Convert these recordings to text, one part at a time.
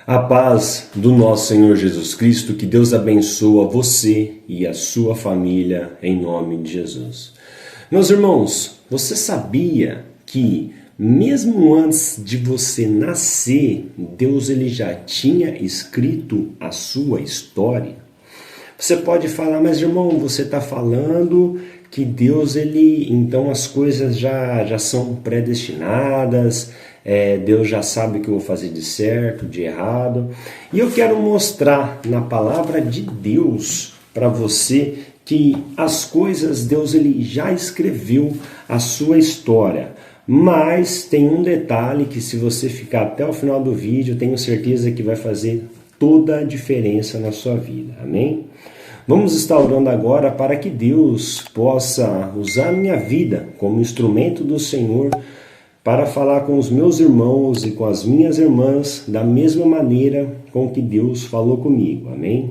A paz do nosso Senhor Jesus Cristo, que Deus abençoe você e a sua família em nome de Jesus. Meus irmãos, você sabia que mesmo antes de você nascer, Deus ele já tinha escrito a sua história? Você pode falar, mas irmão, você está falando que Deus, então as coisas já são predestinadas, Deus já sabe o que eu vou fazer de certo, de errado. E eu quero mostrar na palavra de Deus para você que as coisas, Deus ele já escreveu a sua história. Mas tem um detalhe que se você ficar até o final do vídeo, tenho certeza que vai fazer toda a diferença na sua vida. Amém? Vamos estar orando agora para que Deus possa usar a minha vida como instrumento do Senhor para falar com os meus irmãos e com as minhas irmãs da mesma maneira com que Deus falou comigo. Amém?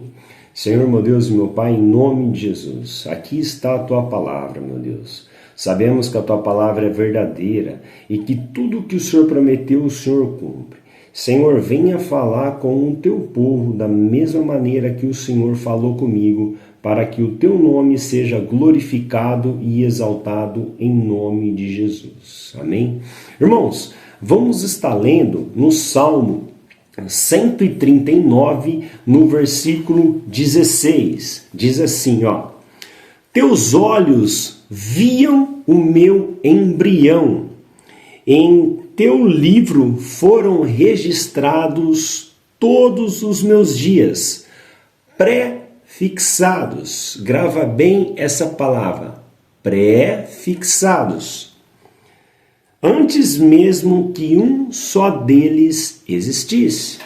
Senhor, meu Deus e meu Pai, em nome de Jesus, aqui está a Tua palavra, meu Deus. Sabemos que a Tua palavra é verdadeira e que tudo que o Senhor prometeu, o Senhor cumpre. Senhor, venha falar com o Teu povo da mesma maneira que o Senhor falou comigo, para que o Teu nome seja glorificado e exaltado em nome de Jesus. Amém? Irmãos, vamos estar lendo no Salmo 139, no versículo 16. Diz assim, ó: Teus olhos viam o meu embrião, em Teu livro foram registrados todos os meus dias, pré-fixados. Grava bem essa palavra, pré-fixados. Antes mesmo que um só deles existisse.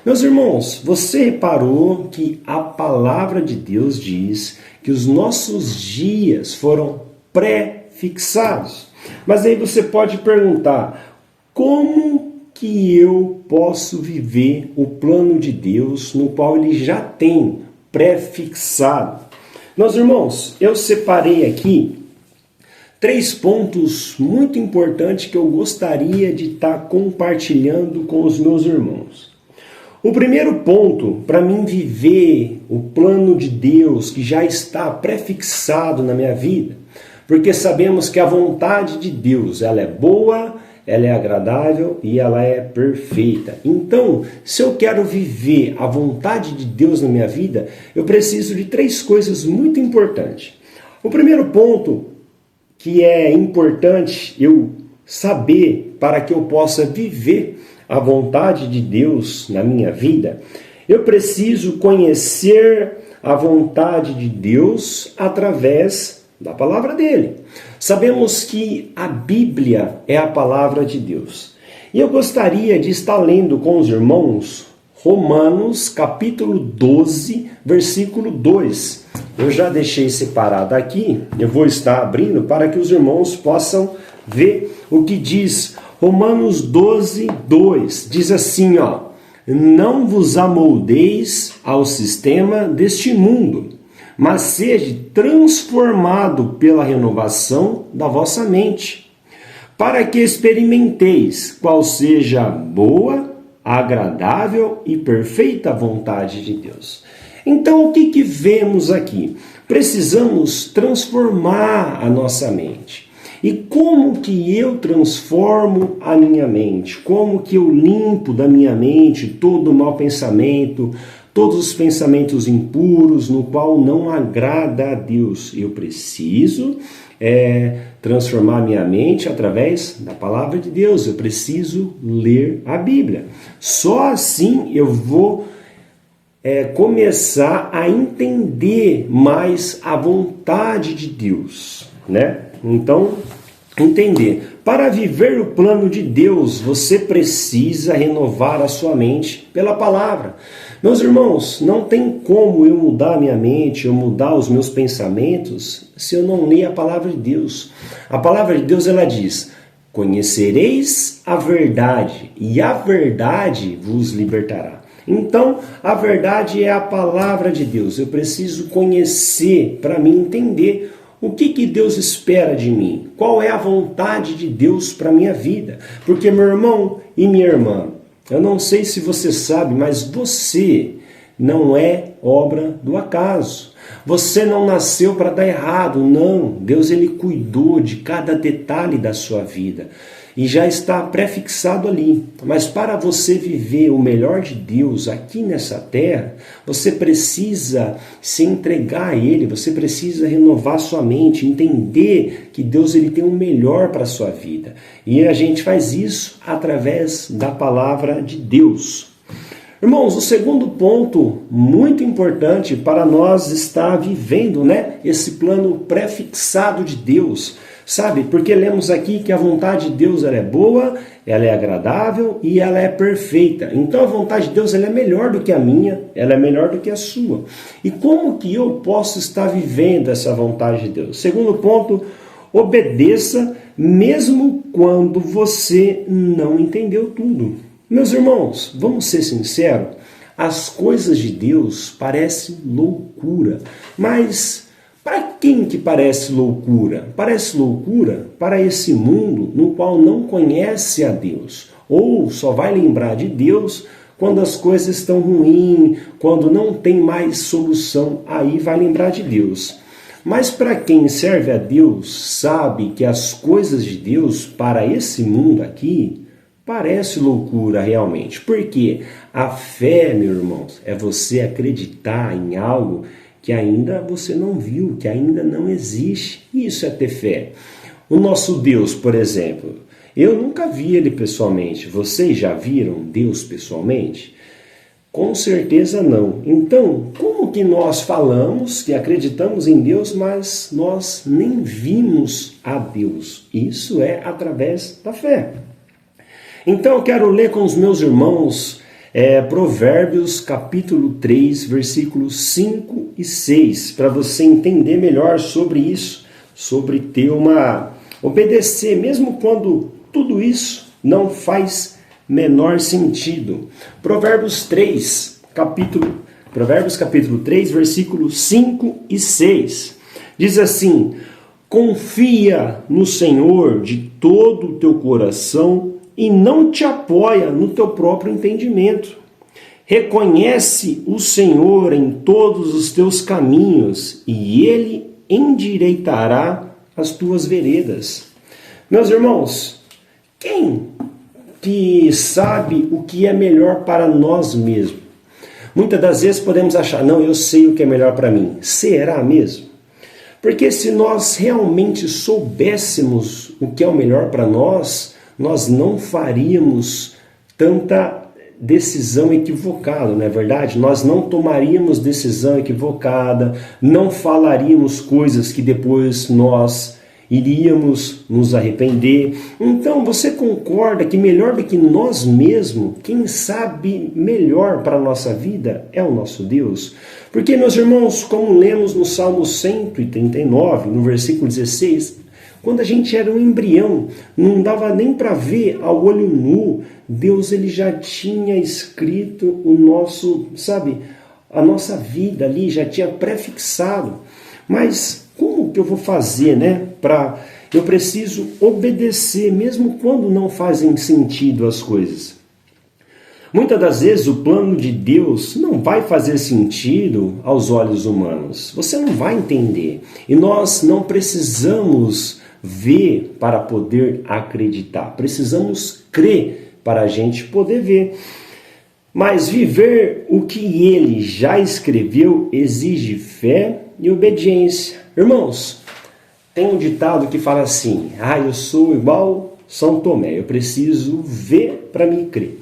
Meus irmãos, você reparou que a palavra de Deus diz que os nossos dias foram pré-fixados? Mas aí você pode perguntar, como que eu posso viver o plano de Deus no qual ele já tem pré-fixado? Meus irmãos, eu separei aqui 3 pontos muito importantes que eu gostaria de estar compartilhando com os meus irmãos. O primeiro ponto, para mim viver o plano de Deus que já está pré-fixado na minha vida, porque sabemos que a vontade de Deus, ela é boa, ela é agradável e ela é perfeita. Então, se eu quero viver a vontade de Deus na minha vida, eu preciso de 3 coisas muito importantes. O primeiro ponto que é importante eu saber para que eu possa viver a vontade de Deus na minha vida, eu preciso conhecer a vontade de Deus através da palavra dele. Sabemos que a Bíblia é a palavra de Deus. E eu gostaria de estar lendo com os irmãos Romanos capítulo 12, versículo 2. Eu já deixei separado aqui, eu vou estar abrindo para que os irmãos possam ver o que diz Romanos 12, 2. Diz assim, ó: Não vos amoldeis ao sistema deste mundo, mas seja transformado pela renovação da vossa mente, para que experimenteis qual seja a boa, agradável e perfeita vontade de Deus. Então, o que vemos aqui? Precisamos transformar a nossa mente. E como que eu transformo a minha mente? Como que eu limpo da minha mente todo o mau pensamento, todos os pensamentos impuros, no qual não agrada a Deus? Eu preciso transformar minha mente através da palavra de Deus. Eu preciso ler a Bíblia. Só assim eu vou começar a entender mais a vontade de Deus, né? Então, entender. Para viver o plano de Deus, você precisa renovar a sua mente pela palavra. Meus irmãos, não tem como eu mudar a minha mente, eu mudar os meus pensamentos, se eu não ler a palavra de Deus. A palavra de Deus, ela diz: conhecereis a verdade, e a verdade vos libertará. Então, a verdade é a palavra de Deus. Eu preciso conhecer para me entender o que Deus espera de mim. Qual é a vontade de Deus para a minha vida. Porque, meu irmão e minha irmã, Eu não sei se você sabe, mas você não é obra do acaso. Você não nasceu para dar errado, não. Deus ele cuidou de cada detalhe da sua vida e já está prefixado ali. Mas para você viver o melhor de Deus aqui nessa terra, você precisa se entregar a Ele, você precisa renovar sua mente, entender que Deus ele tem o melhor para a sua vida. E a gente faz isso através da palavra de Deus. Irmãos, o segundo ponto muito importante para nós estar vivendo, esse plano prefixado de Deus, sabe? Porque lemos aqui que a vontade de Deus ela é boa, ela é agradável e ela é perfeita. Então a vontade de Deus ela é melhor do que a minha, ela é melhor do que a sua. E como que eu posso estar vivendo essa vontade de Deus? Segundo ponto, obedeça mesmo quando você não entendeu tudo. Meus irmãos, vamos ser sinceros, as coisas de Deus parecem loucura, mas para quem que parece loucura? Parece loucura para esse mundo no qual não conhece a Deus, ou só vai lembrar de Deus quando as coisas estão ruins, quando não tem mais solução, aí vai lembrar de Deus. Mas para quem serve a Deus, sabe que as coisas de Deus para esse mundo aqui parece loucura realmente, porque a fé, meus irmãos, é você acreditar em algo que ainda você não viu, que ainda não existe. Isso é ter fé. O nosso Deus, por exemplo, eu nunca vi ele pessoalmente. Vocês já viram Deus pessoalmente? Com certeza não. Então, como que nós falamos que acreditamos em Deus, mas nós nem vimos a Deus? Isso é através da fé. Então eu quero ler com os meus irmãos Provérbios capítulo 3, versículos 5 e 6, para você entender melhor sobre isso, sobre obedecer, mesmo quando tudo isso não faz menor sentido. Provérbios capítulo 3, versículos 5 e 6, diz assim: confia no Senhor de todo o teu coração e não te apoia no teu próprio entendimento. Reconhece o Senhor em todos os teus caminhos e Ele endireitará as tuas veredas. Meus irmãos, quem que sabe o que é melhor para nós mesmos? Muitas das vezes podemos achar, não, eu sei o que é melhor para mim. Será mesmo? Porque se nós realmente soubéssemos o que é o melhor para nós, nós não faríamos tanta decisão equivocada, não é verdade? Nós não tomaríamos decisão equivocada, não falaríamos coisas que depois nós iríamos nos arrepender. Então você concorda que melhor do que nós mesmos, quem sabe melhor para a nossa vida é o nosso Deus? Porque, meus irmãos, como lemos no Salmo 139, no versículo 16, quando a gente era um embrião, não dava nem para ver ao olho nu, Deus ele já tinha escrito o nosso, a nossa vida ali, já tinha prefixado. Mas como que eu vou fazer, eu preciso obedecer, mesmo quando não fazem sentido as coisas. Muitas das vezes o plano de Deus não vai fazer sentido aos olhos humanos. Você não vai entender. E nós não precisamos ver para poder acreditar. Precisamos crer para a gente poder ver. Mas viver o que ele já escreveu exige fé e obediência. Irmãos, tem um ditado que fala assim: eu sou igual São Tomé, eu preciso ver para me crer.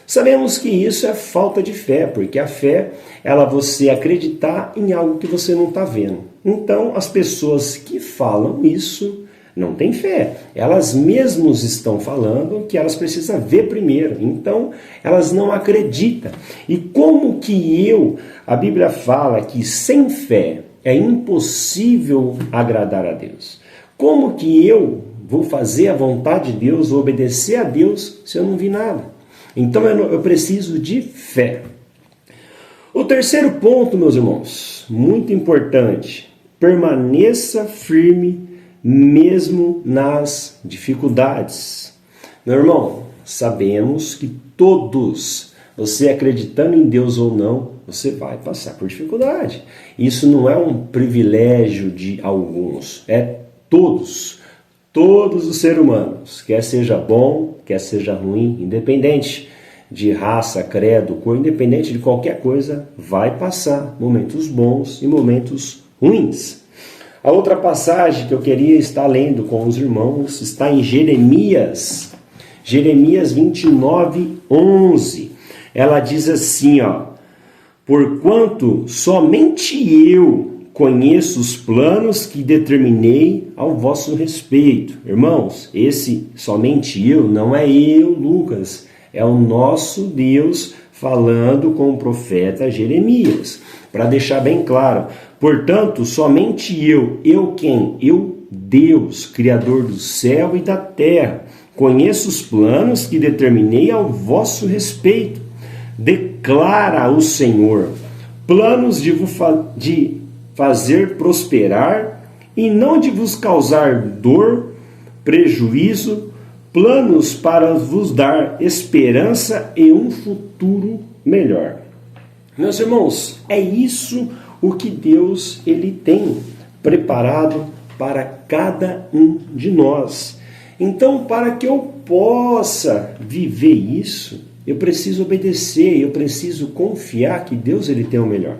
Sabemos que isso é falta de fé, porque a fé ela você acreditar em algo que você não está vendo. Então, as pessoas que falam isso não têm fé. Elas mesmas estão falando que elas precisam ver primeiro. Então, elas não acreditam. E como que a Bíblia fala que sem fé é impossível agradar a Deus? Como que eu vou fazer a vontade de Deus, vou obedecer a Deus se eu não vi nada? Então eu preciso de fé. O terceiro ponto, meus irmãos, muito importante: permaneça firme mesmo nas dificuldades. Meu irmão, sabemos que todos. Você acreditando em Deus ou não, você vai passar por dificuldade. Isso não é um privilégio de alguns, é todos. Todos os seres humanos, quer seja bom, quer seja ruim, independente de raça, credo, cor, independente de qualquer coisa, vai passar momentos bons e momentos ruins. A outra passagem que eu queria estar lendo com os irmãos está em Jeremias 29, 11. Ela diz assim, porquanto somente eu conheço os planos que determinei ao vosso respeito. Irmãos, esse somente eu não é eu, Lucas, é o nosso Deus falando com o profeta Jeremias, para deixar bem claro. Portanto, somente eu quem? Eu, Deus, Criador do céu e da terra, conheço os planos que determinei ao vosso respeito. Declara o Senhor, planos de fazer prosperar e não de vos causar dor, prejuízo, planos para vos dar esperança e um futuro melhor. Meus irmãos, é isso o que Deus ele tem preparado para cada um de nós. Então, para que eu possa viver isso, eu preciso obedecer, eu preciso confiar que Deus ele tem o melhor.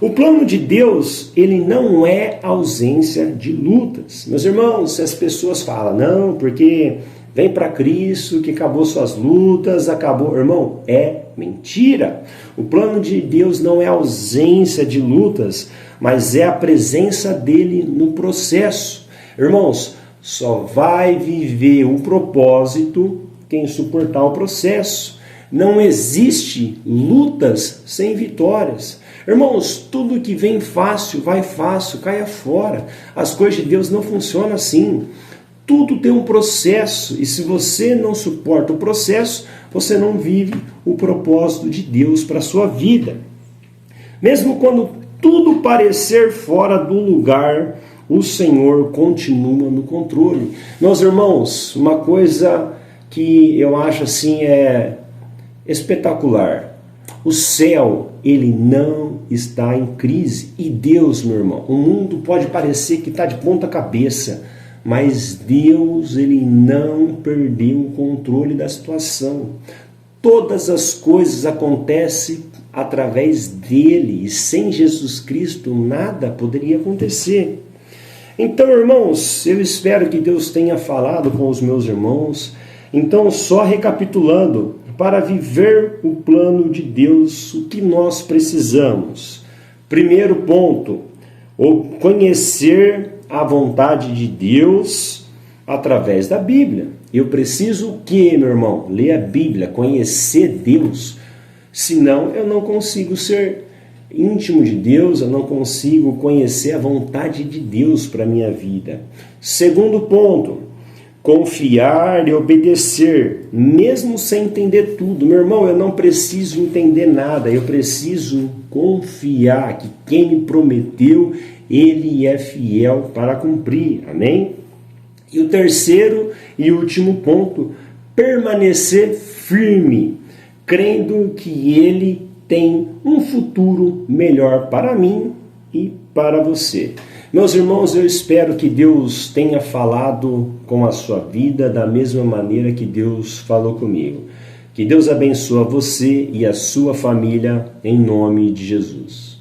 O plano de Deus, ele não é ausência de lutas. Meus irmãos, se as pessoas falam, não, porque vem para Cristo que acabou suas lutas, acabou. Irmão, é mentira. O plano de Deus não é ausência de lutas, mas é a presença dele no processo. Irmãos, só vai viver o propósito quem suportar o processo. Não existe lutas sem vitórias. Irmãos, tudo que vem fácil, vai fácil, caia fora. As coisas de Deus não funcionam assim. Tudo tem um processo, e se você não suporta o processo, você não vive o propósito de Deus para a sua vida. Mesmo quando tudo parecer fora do lugar, o Senhor continua no controle. Meus irmãos, uma coisa que eu acho assim espetacular. O céu, ele não está em crise. E Deus, meu irmão, o mundo pode parecer que está de ponta cabeça, mas Deus, ele não perdeu o controle da situação. Todas as coisas acontecem através dele, e sem Jesus Cristo nada poderia acontecer. Então, irmãos, eu espero que Deus tenha falado com os meus irmãos. Então, só recapitulando, para viver o plano de Deus, o que nós precisamos? Primeiro ponto, conhecer a vontade de Deus através da Bíblia. Eu preciso o quê, meu irmão? Ler a Bíblia, conhecer Deus. Senão eu não consigo ser íntimo de Deus, eu não consigo conhecer a vontade de Deus para a minha vida. Segundo ponto, confiar e obedecer, mesmo sem entender tudo. Meu irmão, eu não preciso entender nada, eu preciso confiar que quem me prometeu, ele é fiel para cumprir. Amém? E o terceiro e último ponto, permanecer firme, crendo que ele tem um futuro melhor para mim e para você. Meus irmãos, eu espero que Deus tenha falado com a sua vida da mesma maneira que Deus falou comigo. Que Deus abençoe você e a sua família em nome de Jesus.